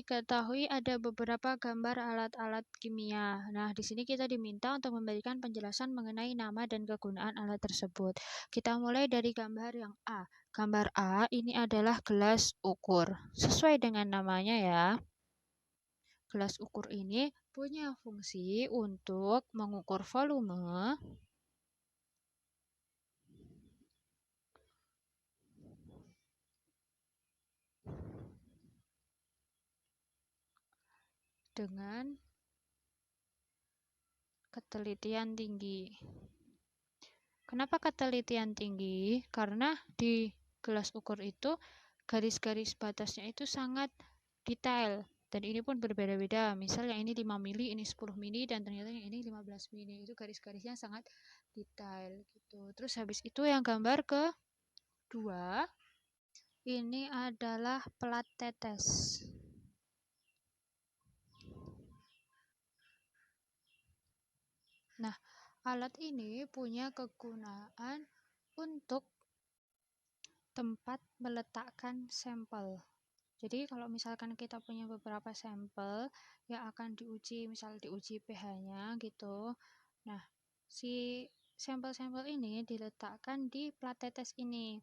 diketahui ada beberapa gambar alat-alat kimia. Nah, di sini kita diminta untuk memberikan penjelasan mengenai nama dan kegunaan alat tersebut. Kita mulai dari gambar yang A. Gambar A ini adalah gelas ukur. Sesuai dengan namanya ya. Gelas ukur ini punya fungsi untuk mengukur volume dengan ketelitian tinggi. Kenapa ketelitian tinggi? Karena di gelas ukur itu garis-garis batasnya itu sangat detail. Dan ini pun berbeda-beda. Misal yang ini 5 mili, ini 10 mili, dan ternyata yang ini 15 mili. Itu garis-garisnya sangat detail gitu. Terus habis itu yang gambar kedua, ini adalah pelat tetes. Nah, alat ini punya kegunaan untuk tempat meletakkan sampel. Jadi kalau misalkan kita punya beberapa sampel yang akan diuji, misal diuji pH-nya gitu. Nah, si sampel-sampel ini diletakkan di plat tetes ini.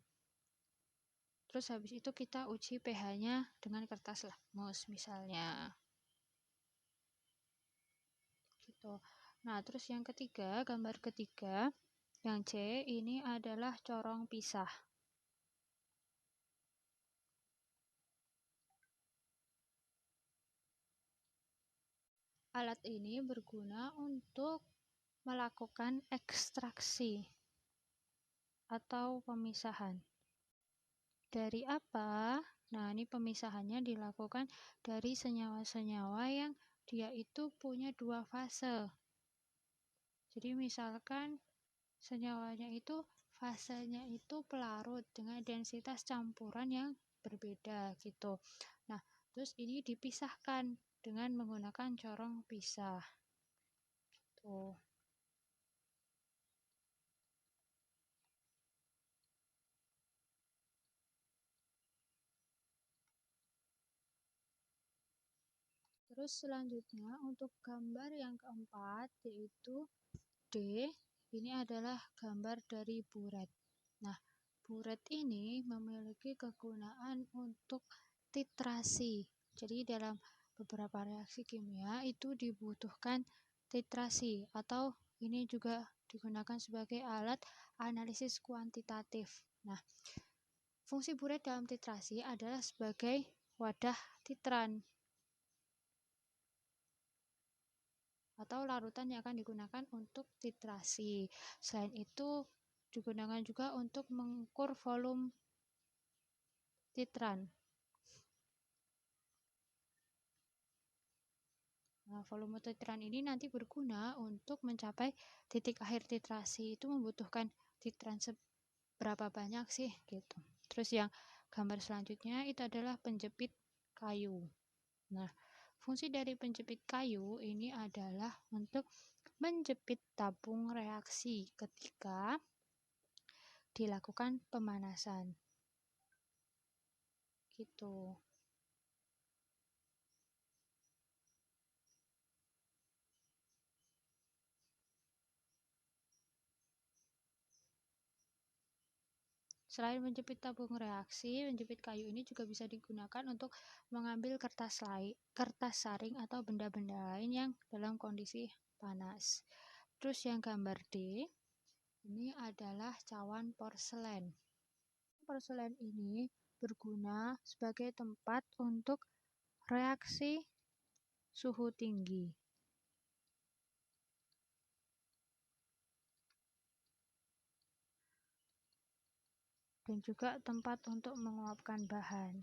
Terus habis itu kita uji pH-nya dengan kertas lakmus misalnya. Gitu. Nah, terus yang ketiga, gambar ketiga, yang C ini adalah corong pisah. Alat ini berguna untuk melakukan ekstraksi atau pemisahan. Dari apa? Nah, ini pemisahannya dilakukan dari senyawa-senyawa yang dia itu punya dua fase. Jadi misalkan senyawanya itu fasenya itu pelarut dengan densitas campuran yang berbeda gitu. Nah, terus ini dipisahkan dengan menggunakan corong pisah. Gitu. Terus selanjutnya untuk gambar yang keempat yaitu D, ini adalah gambar dari buret. Nah, buret ini memiliki kegunaan untuk titrasi. Jadi dalam beberapa reaksi kimia itu dibutuhkan titrasi atau ini juga digunakan sebagai alat analisis kuantitatif. Nah, fungsi buret dalam titrasi adalah sebagai wadah titran atau larutan yang akan digunakan untuk titrasi. Selain itu digunakan juga untuk mengukur volume titran. Nah, volume titran ini nanti berguna untuk mencapai titik akhir titrasi. Itu membutuhkan titran seberapa banyak sih gitu. Terus yang gambar selanjutnya itu adalah penjepit kayu. Nah, fungsi dari penjepit kayu ini adalah untuk menjepit tabung reaksi ketika dilakukan pemanasan. Gitu. Selain menjepit tabung reaksi, menjepit kayu ini juga bisa digunakan untuk mengambil kertas saring atau benda-benda lain yang dalam kondisi panas. Terus yang gambar D, ini adalah cawan porselen. Porselen ini berguna sebagai tempat untuk reaksi suhu tinggi. Dan juga tempat untuk menguapkan bahan.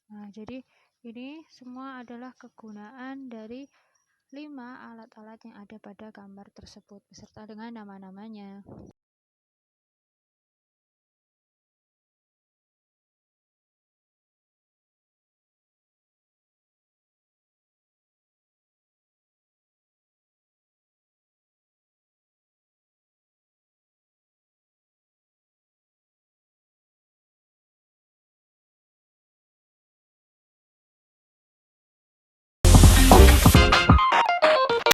Nah, jadi ini semua adalah kegunaan dari 5 alat-alat yang ada pada gambar tersebut beserta dengan nama-namanya.